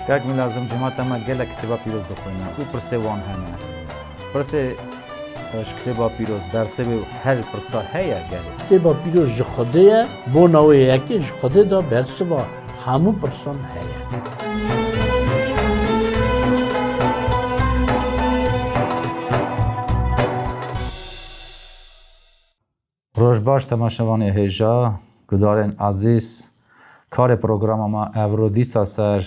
یک می لازم جماعت ما گله کتابا پیروز بخونه او پرسه وان همه پرسه کتابا پیروز درسه به هر پرسا هیا گله کتابا پیروز جخوده بو نوی یکی جخوده دا برسه با همو پرسان هیا روش باش تماشاوان هجا گدارن عزیز کار پروگرام ما اورودیسا سر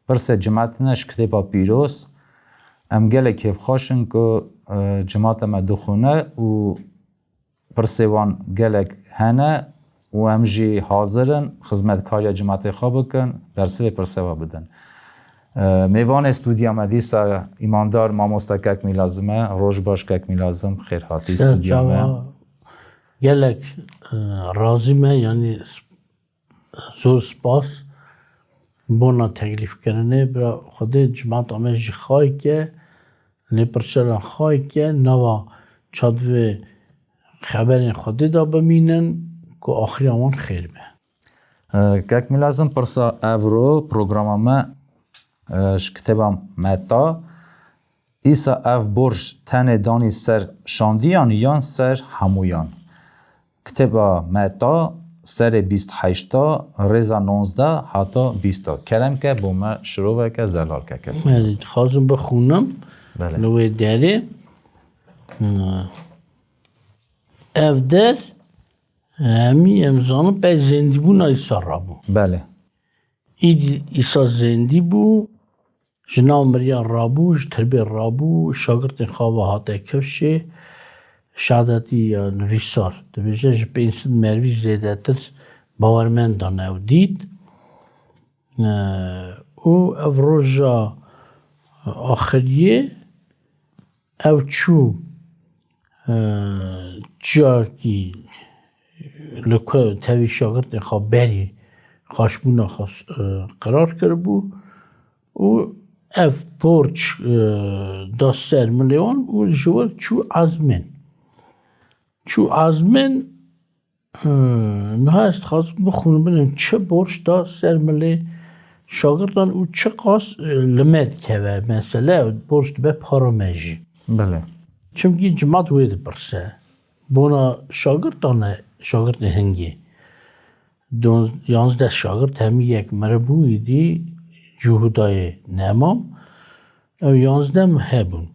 پرسه جماعت نش کتابا پیروز ام گله کیف خوشن که جماعت ما دخونه و پرسه وان گله هنه و ام جی حاضرن خدمت کاری جماعت خواب بکن درسه پرسه و بدن میوان استودیا ما دیسا ایماندار ماموستا کک می لازمه روش باش کک می لازم خیر حاتی استودیا ما گلک راضی me yani زور سپاس بونا تکلیف کرنه برا خود جماعت آمه جی خواهی که لپرچران خواهی که نوا چادوه خبرین خودی دا بمینن که آخری آمان خیر به کک می لازم پرسا اورو پروگرام ما کتابم متا ایسا اف برج تن دانی سر شاندیان یان سر همویان کتابا متا سر 28 رزا 19 حتی 20 کلم که با ما شروع که زلال که کرد من خواستم بخونم نوی داره اف در همی امزانم به زندی بو ایسا را بو بله ایسا زندی بو جناب مریان را بو جتربی را بو شاگرد خواه هاته کفشه شهادتی یا نویسار دبیجه جبینسد مروی زیده تر باورمندانه و دید او روژا آخریه او چو جا کی لکه تاوی شاگرد خواه بری خاشبونا قرار کرد بو او اف برچ داستر ملیون او جوار چو عزمن چو عزمن نهایست خواستم بخونم بینم چه برچ دا سر ملی شاگردان او چه قاس لمد که مثلا برچ به پارامجی بله چونکه جماعت وید برسه بونا شاگرد هنگی 11 شاگرد همی یک مربوی دی جهودای نمام او 11 هبون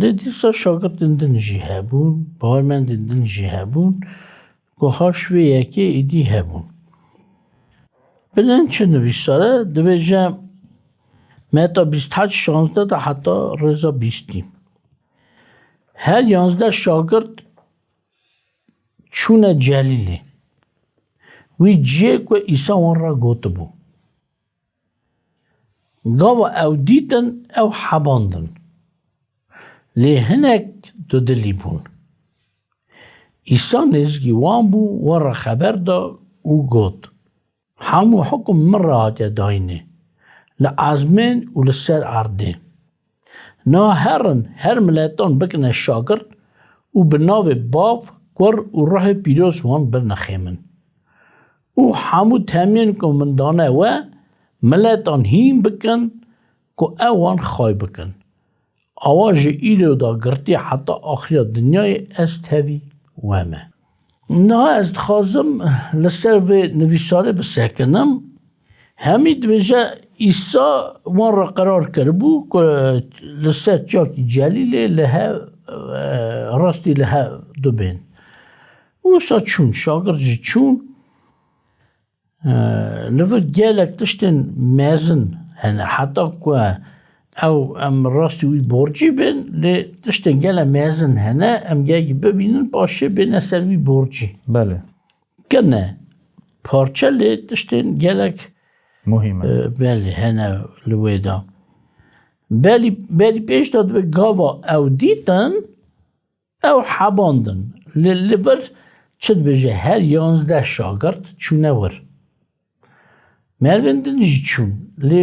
لیدیسا شاگرد دندن جی هبون باورمند دندن جی هبون که هاشوی یکی ایدی هبون بلند چه نویساره دویجم متا 28 16 دا حتی رضا 20 هر 11 شاگرد چونه جلیلی وی جیه که ایسا وان را گوته بو گاوا او دیتن او حباندن لی هنک دو دلی بون ایسا نزگی وان بو ورا خبر دا او گوت همو حکم من را داینه لعزمین و لسر عرده نا هر ملتان بکنه شاگرد و بناو باف کور و راه پیروز وان برنخیمن او همو تامین که من دانه و ملتان هیم بکن که اوان خواهی بکن آواج ایلو دا گرتی حتی آخری دنیای استهوی وامه نه از خواستم لسر و نویساره بسکنم همی دویجه ایسا وان را قرار کربو که لسر جاکی جلیله لها راستی لها دو بین اوسا چون شاگرد جی چون لفر گلک تشتن مازن هنه حتی که او ام راستی وی برجی بین لی تشتن گله مازن هنه ام گاگی ببینن باشه بین اثر وی برجی بله کنه پارچه لی تشتن گلک مهمه بله هنه لویدا بلی پیش داد به گاوا او دیتن او حباندن لیور چد بجه هر 11 شاگرد چونه ور مروندن جی چون لی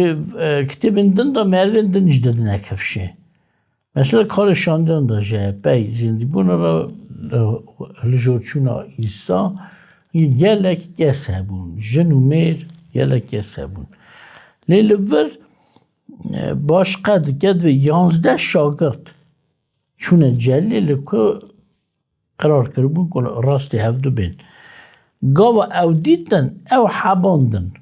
کتابندن دا مروندن جی دادن اکفشه مثلا کار شاندن دا جه بی زندی بونا را لجور چونا ایسا گلک گس هبون جن و میر گلک گس هبون لیلور باش قد کد و 11 شاگرد چونه جلی لکو قرار کربون کل راستی هفدو بین گاوا او دیتن او حباندن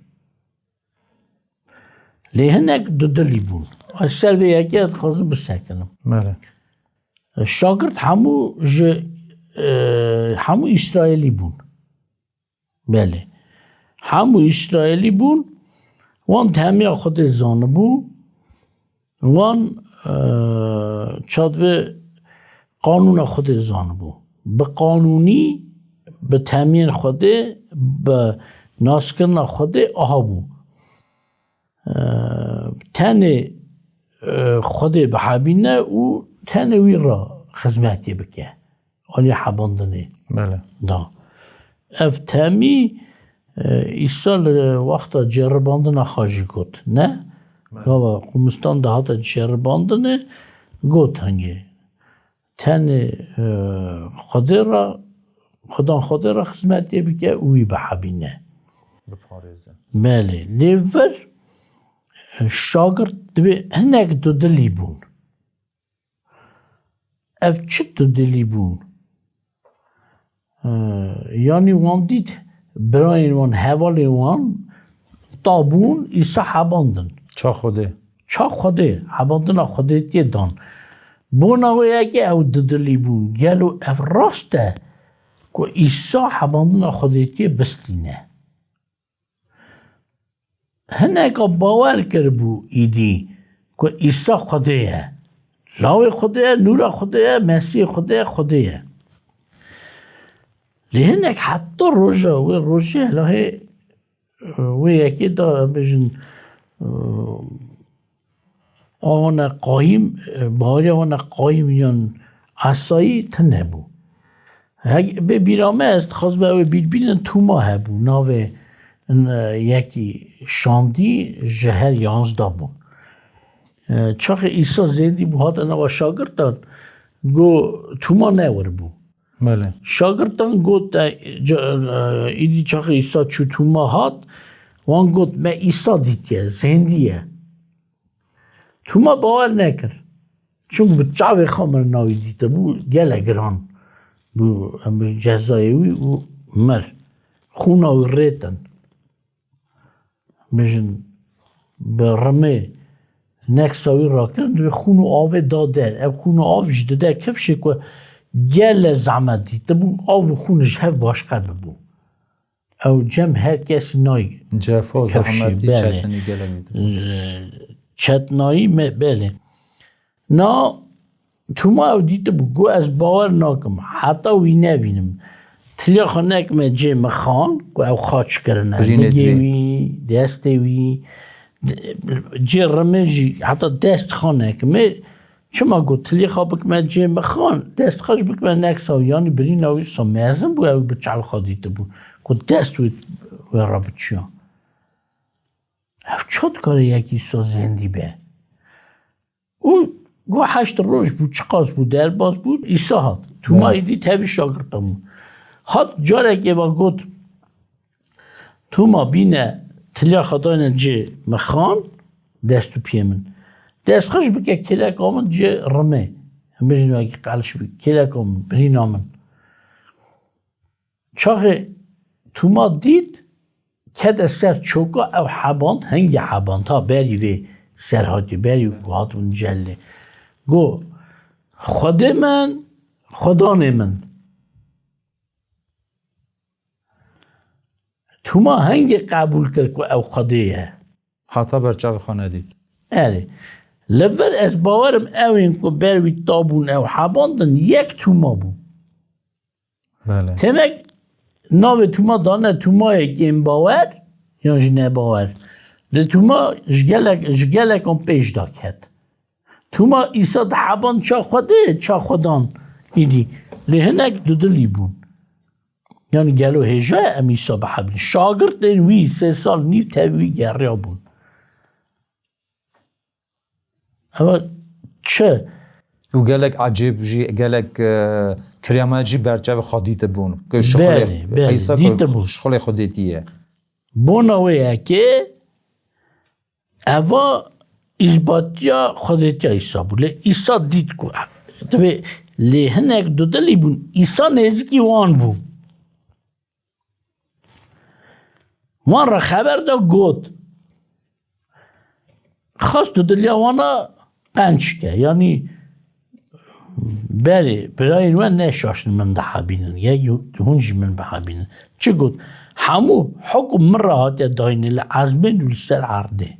لیهنک دو دلی بون سر و یکی خواستم بسکنم بله شاگرد همو اسرائیلی بون بله همو اسرائیلی بون وان تهمیه خود زانه بون وان چادوه قانون خود زانه بون به قانونی به تامین خود به ناسکن خود آها بون تن خود به حبینه و تن وی را خدمتی بکه آنی حباندنه بله دا اف تامی ایسال وقتا جرباندنه خواهی گود نه؟ گاوا قومستان ده هاتا جرباندنه گود هنگه تن خود را خدمتی بکه اوی به حبینه بپارزه بله لیور شاگرد دبی هنگ دو دلی بون اف چه دو دلی بون یعنی وان دید براین وان حوال وان تابون ایسا حباندن چا خوده چا خوده حباندن خوده تیه دان بوناوی اگه او دو دلی بون گلو اف راسته که ایسا حباندن خوده تیه بستینه هنگا باور کربو ایدی که ایسا خوده لاوی خوده نورا خوده مسیح خوده لهنك حتى الرجا والرجا له ويا كده بجن أنا قايم باري أنا قايم ين عصاي تنبو هاي ببيرامه است خاص به بیلبیلن تو ما هبو ناوه یکی شاندی جهر 11 بون چاخ ایسا زندی بو هات انا و شاگردان گو تو ما نور بو بله شاگردان گوت ایدی چاخ ایسا چو تو ما هات وان گوت ما ایسا دیتیه زندیه تو ما باور نکر چون به چاوی خامر ناوی دیته بو گله گران بو امر جزایوی و مر خونا و ریتن بجن به رمه نکساوی را کرن به خونو آوه داده اب خونو آوش داده کفشه که گل زحمت دیده بو آو خونش هف باشقه ببو او جم هر کسی نای جفا زحمتی چتنی گله میده چتنایی بله نا تو ما او دیده بو گو از باور ناکم حتی وی نبینم تلیا خانک ما جه مخان گو او خاچ کرنه بگیوی دستوی جه رمجی حتی دست خانک ما چما گو تلیا خوابک ما جه مخان دست خاش بک ما نکساو یعنی بری ناوی سامیزم بو او بچه خادیده بو گو دست وی را بچیان او چود کاره یکی سا زندی به او گو 8 روز بود چقاس بود در باز بود ایسا هات تو ما ایدی تبی شاگردم هات جاره که با گوت تو ما بینه تلیا خداینا جه مخان دستو پیمن دست خش بکه کلک آمن جه رمه هم بجنو اگه قلش بکه کلک آمن برین آمن چاقه تو ما دید کد سر چوکا او حباند هنگی حباند ها بری وی سر هاتی بری و هاتون جله گو خود من خدان من تو ما هنگی قبول کرد که او خدایه حتی برچه خانه دید اره لور از باورم او این که بروی تابون او حباندن یک تو ما بود بله تمک ناوی تو ما دانه تو ما یک این باور یا جنه باور ده تو ما جگلک هم پیش دا کد تو ما ایسا ده حبان چا خوده چا خودان ایدی لهنک دودلی بون یعنی گلو هجا ام ایسا به حبین شاگرد این وی 3 سال نیو تاوی گریا بون اما چه؟ و گلک عجیب جی گلک کریامه جی برچه خادیده بون که بله دیده بون شخل خودیتیه بوناویه که اوا اثباتیا خودتیا عیسی بود. لی عیسی دید که دوی لی هنک دو دلی بون عیسی نزدیکی وان بود. وان را خبر دا گوت خواست دو دلیا وانا قنچ که یعنی بله برای من نشاشن من ده حبینن یا هونجی من به حبینن چه گوت همو حکم من را هاتی داینه لعزمین و لسر عرده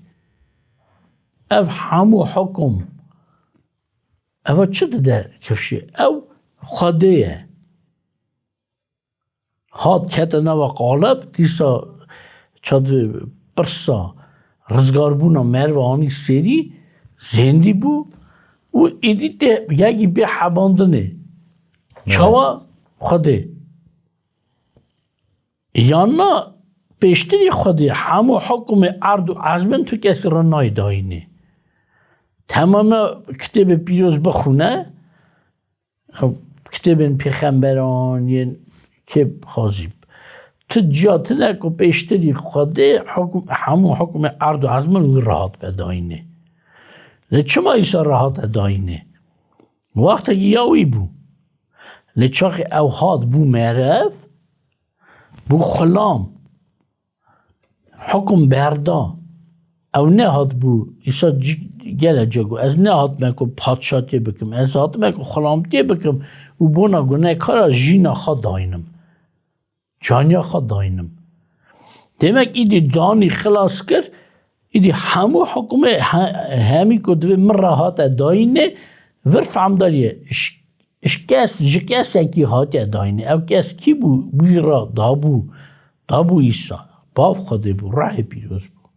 اف همو حکم اف چه ده کفشه او خدایه هات کتنا و قالب دیسا چاد پرسا رزگار بونا مروانی سری زندی بو و ایدی ته یکی به حباندنه چاوا خوده یانا پیشتری خوده همو حکم عرض و عزمن تو کسی را نای داینه تمام کتاب پیروز بخونه کتاب پیغمبران یه که خازیب تو جاته نکو پیشتری خوده همو حکم عرض و عزمن راحت بداینه چما عیسی راحت داینه وقتی که یاوی بو لچاق اوهاد بو معرف بو خلام حکم بردا او نه هات بو عیسی گله جگو از نه هات مکو پادشاهی بکم از هات مکو خلامتی بکم و بونا گونه کارا جینا خود داینم جانیا خود داینم demek ایدی جانی خلاص کرد ایدی همو حکم همی کدوی من راحت داینه ورف عمداریه اش کس اکی هاتی داینه او کس کی بو بیرا دابو ایسا باب خوده بو راه پیروز بو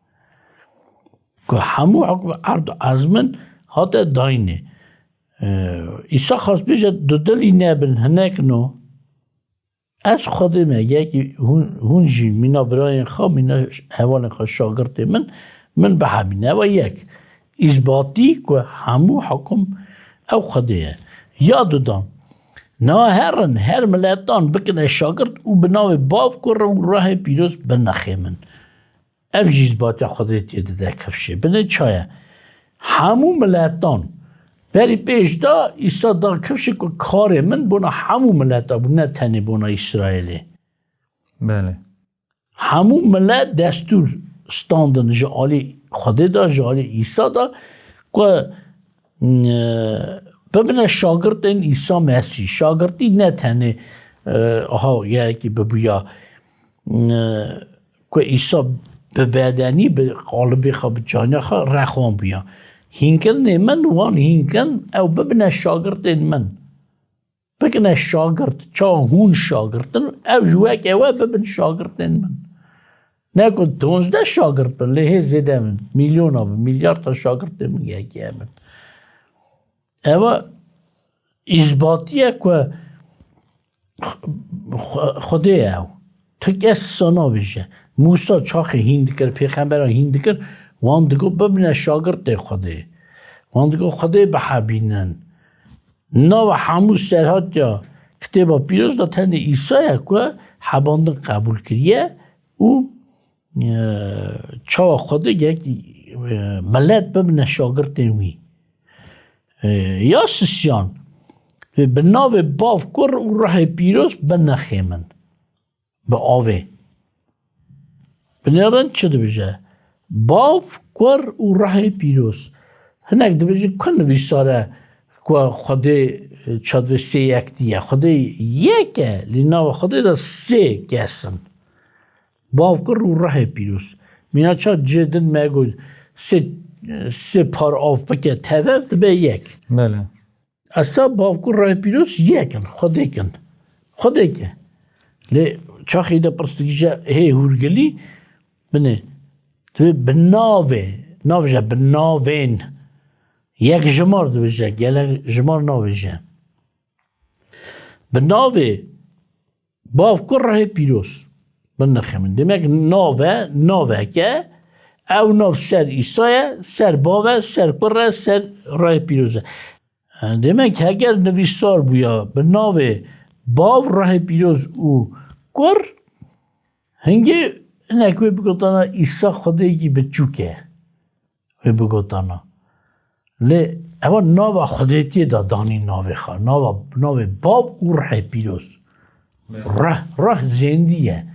که همو حکم عرض و عزمن هاتی داینه ایسا خواست بیجه دو دلی نبن هنک نو از خودم یکی هون جی مینا برای خواه مینا حوال خواه شاگرد من به همینه و یک اثباتی که همو حکم او خوده یادو دان نا هر ملتان بکنه شاگرد او بناو باف کر و راه پیروز بنخه من او جی اثباتی خوده تیده ده کفشه بنه چایه همو ملتان بری پیش دا ایسا دا کفشه که کار من بونا همو ملت بو نه تنه بونا اسرائیلی بله همو ملت دستور ستاندن جالی خدا دا جالی ایسا دا که ببینه شاگرد این ایسا مسیح شاگردی نه تنه یکی ببویا که ایسا به بدنی به قالبی خواه به جانی خواه رخوان بیا هینکن نه من وان هینکن او ببینه شاگرد این من بکنه شاگرد چا هون شاگردن او جوک او ببین شاگرد این من نکن 12 شاگرد بن لیه زیده من میلیون ها میلیارد تا شاگرد من یکی من او اثباتیه که خوده او تو کس سانا بشه موسا چاخ هند کرد پیغمبر هند کرد وان دگو ببینه شاگرد خوده وان دگو خوده بحبینن نا و همو سرحات یا کتابا پیروز دا تن ایسا که حباندن قبول کریه و چاوا خوده یکی ملت ببینه شاگرد نوی یا سسیان به ناو باف کر و راه پیروز بنخه من به آوه بنیرن چه دو بجه باف کر و راه پیروز هنک دو بجه کن ویساره که خوده چادوه سه یک دیه خوده یکه لینا خوده دا سه گسن باف کر و راه پیروز مینا چا جدن مگو سه پار آف بکه توف به یک بله اصلا باف کر راه پیروز یکن خوده که لی چا خیده پرستگیجه هی هورگلی بنه تو بناوه ناوجه بناوین یک جمار دو بجه گله جمار ناوجه بناوه باف کر راه پیروز بنخه من demek ناوه که او ناو سر ایسایه سر باوه سر کره سر راه پیروزه demek اگر نویسار بویا بناوه باو راه پیروز او کر هنگی نکوی بگوتانا ایسا خوده یکی بچوکه و بگوتانا لی اول ناو خودتی دا دانی ناو خواه ناو باب و روح پیروز روح زندیه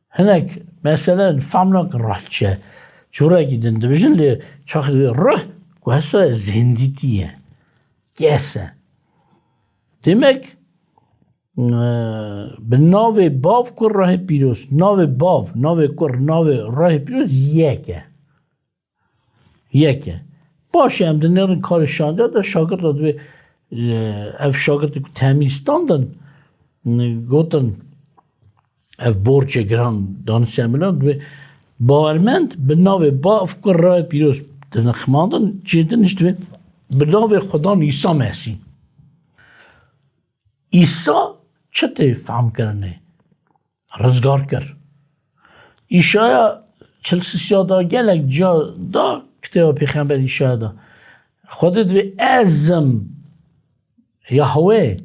هناك مثلا فهمنا روح چه چورا گیدن دبیشن لی چاخد روح که هسا زندیتیه کسه demek به ناو باو کر راه پیروز ناو باو ناو کر ناو راه پیروز یکه باشه هم دنیرن کار شانده دا شاگرد داد و اف شاگرد که تمیستان دن گوتن اف برچ گران دانسیان بلند و باورمند به ناو باو کر راه پیروز دنخماندن جدنشت و به ناو خدا عیسی مسیح عیسی چطور فهم کرنه رزگار کرد ایشایا 43 دا گلک جا دا کتاب پیغمبر ایشایا دا خودت و ازم یهوه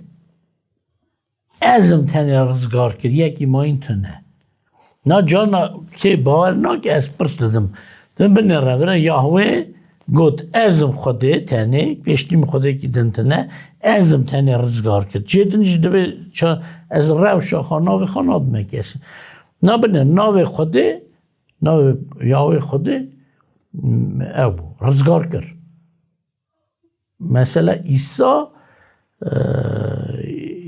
ازم تنی رزگار کرد یکی ما این تنه نا جانا که باور نا که از پرس دادم دم بنی روی یهوه گوت ازم خوده تنه پیشتیم خوده که دنتنه ازم تنه رزگار کرد جدنش دوی چا از رو شاخا ناو خاناد مکیسه نابنه ناو خوده ناو یهوه خوده او رزگار کرد مثلا عیسی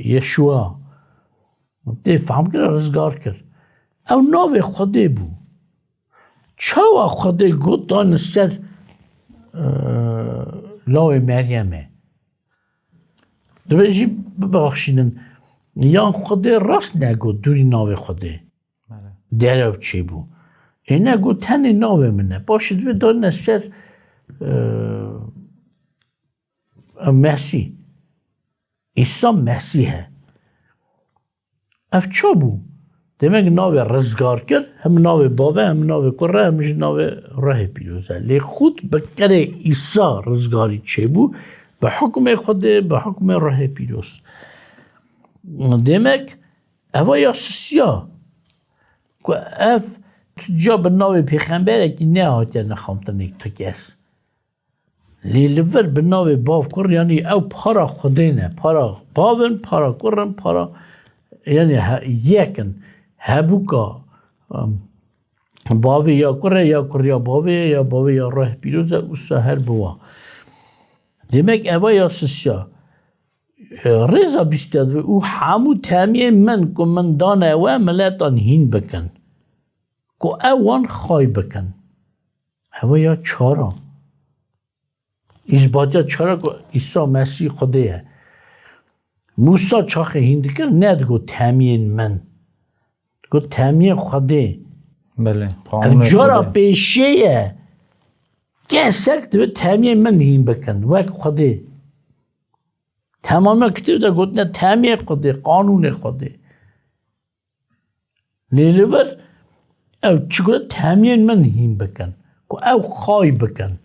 یشوع تی فهم کرد رزگار کرد او ناو خوده بو چاو خوده گوت دان سر لاو مریمه دویجی ببخشیدن یان خوده راست نگو دوری ناو خوده درو چی بو این نگو تن ناو منه باشه دوی دان سر مسیح عیسی مسیحه اف چا بو demek ناو رزگار کرد هم ناو باوه هم ناو کره همش ناو راه پیروزه لی خود بکره عیسی رزگاری چه بو به حکم خود به حکم راه پیروز demek اوا یا سسیا که اف جا به ناو پیغمبره که نه هاته نخامتن یک تکیس لی لور به ناو باو کر یعنی او پارا خوده نه پارا باون پارا کرن پارا یعنی یکن هبوکا باوی یا کره یا باوی یا راه پیروزه او سهر بوا demek اوا یا سسیا ریزا بیستاد و او همو تامیه من که من دانه او ملتان هین بکن که اوان خواهی بکن اوا یا چارا ایزبادیا چارا که عیسی مسیح خوده موسا چاخه هین دکر ند گو تامیه من گو تامیه خوده بله جارا پیشیه کسک دو تامیه من هین بکن وک خوده تماما کتب دا گوت نه تامیه خوده قانون خوده لیلور او چگونه تامیه من هین بکن که او خواهی بکن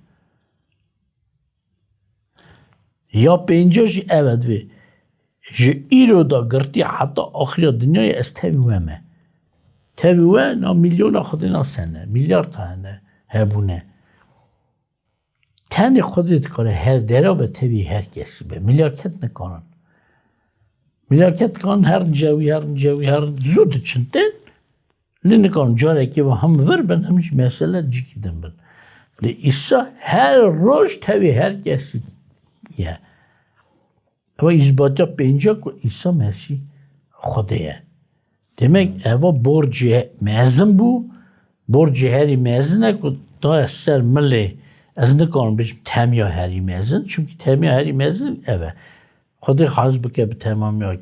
یا پینجاش اود وی جه ایرو دا گرتی حتی آخری دنیای از تاویوه تاویوه نا میلیون خودی نا سنه میلیارد تانه هبونه تنی خودت کنه هر درا به تاوی هر کسی به میلیارکت نکنن میلیارکت کنن هر جاوی هر زود چنتن لی نکنن جاره که با هم ور بن همیش مسئله جیکی دن بن لی ایسا هر روش تاوی هر کسی یه اما ایزبادا پینجا که عیسی مسیح خوده demek اوا برج مزن بو برج هری مزنه که دا سر ملی از نکنم بشم تمیا هری مزن چون که تمیا هری مزن اوه خود خواست بکه به تمامی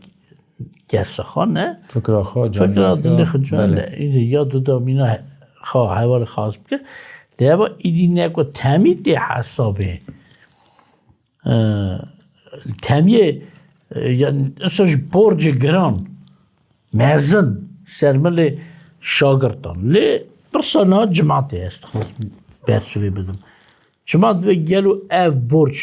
گرسه خواه نه فکر خواه فکر دنده خود جانه یا دو دامینا خواه حوال خواست بکه لیوا ایدی نکو تمید دی حسابه تامیه یعنی اساش برج گران مزن سرمل شاگردان لی پرسانا جماعتی است خواست برسوی بدم جماعت و گلو اف برج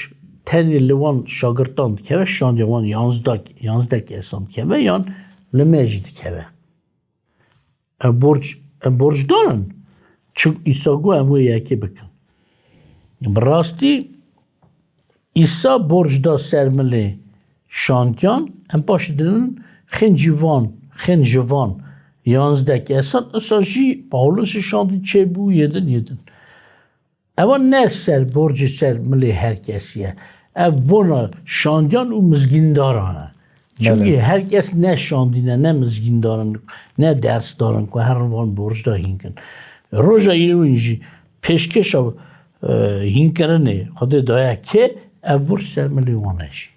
تنی لیوان شاگردان که شان لیوان 11 کسان که یان لمجد که برج دارن چون ایسا گو امو یکی بکن براستی ایسا برج دا سرمله شانتیان ام پاش درن خین جوان 11 که اصلا اساجی پاولوس شانتی چه بو یدن اما نه سر برج سرمله هر کسیه اف بونا شاندیان و مزگین دارانه چون هر کس نه شاندینه نه مزگین دارن نه درس دارن که هر وان برج دا هینکن روژا ایرو اینجی پیشکش هینکنه خود دایا که اف برج سرمله وانشی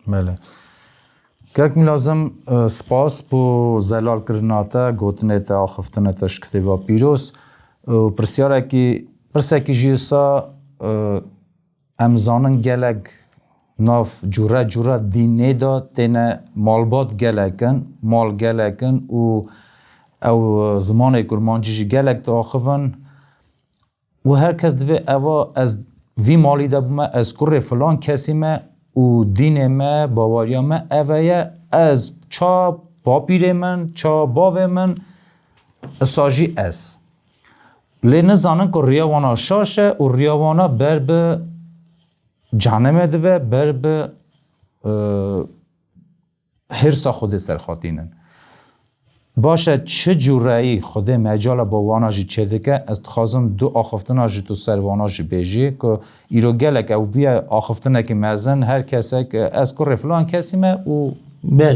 بله که لازم سپاس بو زلال کرناتا گوتنه تا آخفتنه تاش کتبا پیروس پرسیاره که جیسا امزانن گلگ ناف جورا دینه دا تینه مالبات گلگن او زمان کرمانجیش گلگ تا آخفن و هر کس دوی اوا از وی مالی دا بومه از کره فلان کسی ما و دین ما باوریا ما اوه از چا باپیر من چا باوه من ساجی از لی نزانن که ریاوانا شاشه و ریاوانا بر به جهنم دوه بر به حرصا خود سرخاطینن باشه چه جورایی خود مجال با واناجی چه دکه از تخازم دو آخفتناجی تو سر واناجی بیجی که ایرو گلک او بیا آخفتنه که مزن هر کسی که از که رفلان کسی ما و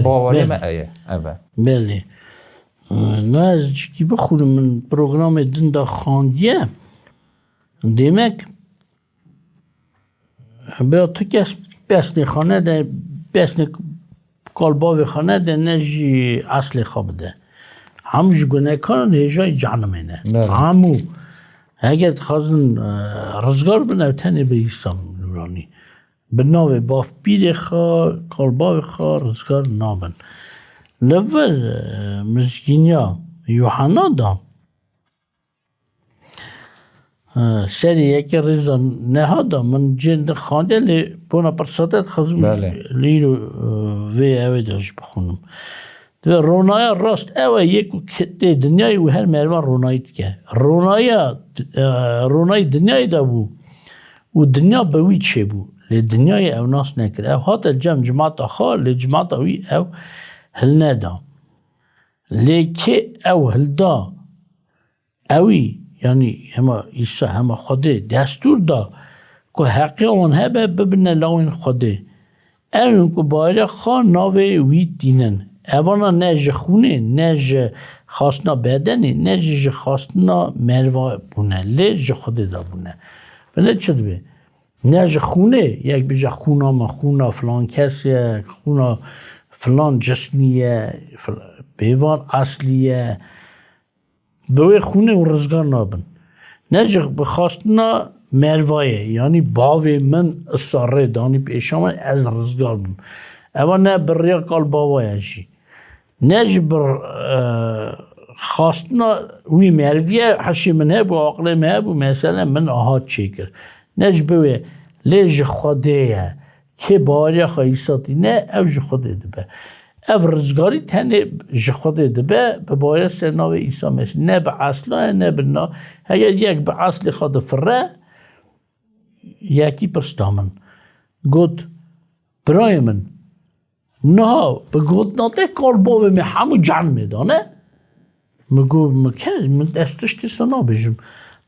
باوری ما ایه اوه بله نه از جکی بخونم من پروگرام دن دا خاندیه دیمک بیا تو کس بسنی خانه ده بسنی کالباوی خانه ده نجی اصل خواب ده هموش گناه کنن هجای جهنمه نه همو اگر خواستن رزگار بنو تنه به ایسا نورانی بناوه باف پیر خواه کالباوی خواه رزگار نابن لول مسکینیا یوحنا دا سری یکی ریزا نه دا من جند خانده لی بونا پرساتت خواستم لیرو وی اوه داشت بخونم رونایا راست اوه یکو کتی دنیای و هر مروان رونایت که رونای دنیای دا بو و دنیا بوی چه بو لی دنیای او ناس نکر او هاتا جماعت خواه لی جماعت اوی او هل ندا لی که او هل دا اوی یعنی همه ایسا همه خوده دستور دا که حقی آن هبه ببینه لاوین خوده اون که باید خواه ناوه وی دینن اوانا نه خونه نه خواستنا بدنی نه خواستنا مروا بونه لی خوده دا بونه بله چه دوی نه خونه یک بیجا خونه ما خونه فلان کسیه خونه فلان جسمیه بیوان اصلیه بوی خونه و رزگار نابن نه بخواستنا مروایه یعنی باوی من اصاره دانی پیشا من از رزگار بم اما نه بریا کال باوایه جی نه بر خواستنا وی مرویه حشی من هب و عقل من هب و مثلا من آهات چیکر نه بوی لیج خوده که باریا خواهیساتی نه او جو خوده دبه او رزگاری تنه جو خوده دبه به باریا سرناو ایسا مسیح نه به اصلا نه به نا اگر یک به اصل خود فره یکی پرستامن گود برای من نه به گود ناته کار باوه می همو جن میدانه مگو من دستشتی سنا بیجم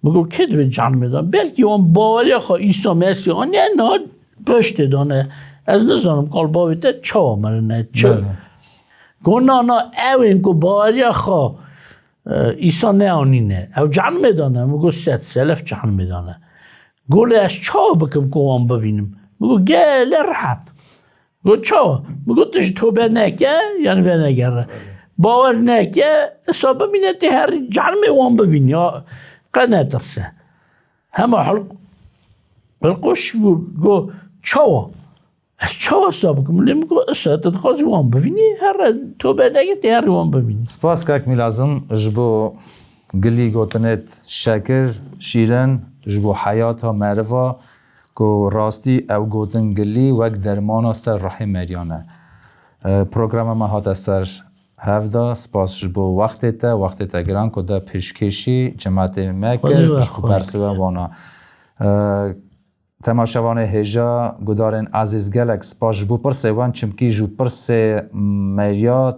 مگو که دوی جن میدانه بلکه اون باوریا خواه ایسا مسیح آن یه نه پشت دانه از نزانم کار باوه تا چه آمره نه چه گو نه او این که باوریا خواه ایسا نه آنینه او جن میدانه مگو 100 سلف جن میدانه گوله از چا بکم که آن ببینم مگو گله راحت گو چا مگو تش توبه نکه یعنی و نگره باور نکه حساب ببینه تی هر جرم وان ببین یا قنه ترسه همه حلقوش گو چا از چا حساب بکم لی مگو اصلا تدخواست وان ببینی هر توبه نکه تی هر وان ببینی سپاس که اکمی لازم جبو گلی گوتنت شکر شیرن جبو حیاتا مروا که راستی او گوتن گلی وک درمانا سر رحم مریانه پروگرام ما هات سر هفته سپاس جبو وقت تا گران که دا پیشکشی جماعت مکر جبو برسه وانا تماشاوان هجا گدارن عزیز گلک سپاش بو پرسه وان چمکی جو پرسه مریات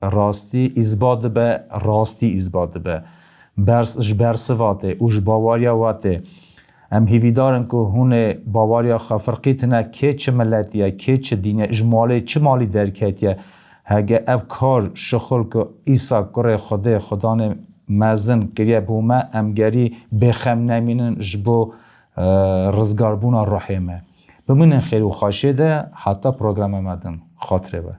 راستی ازباد به راستی ازباد به برس واته اوش باواریا واته ام هیویدارن که هونه باواریا خفرقیتنا که چه ملتیه که چه دینه اجمالی چه مالی درکتیه هگه اف کار شخل که ایسا کره خدان مزن کریه بومه امگری بخم نمینن جبو رزگاربونا روحیمه بمونن خیر و خاشه ده حتی پروگرام مدن خاطره به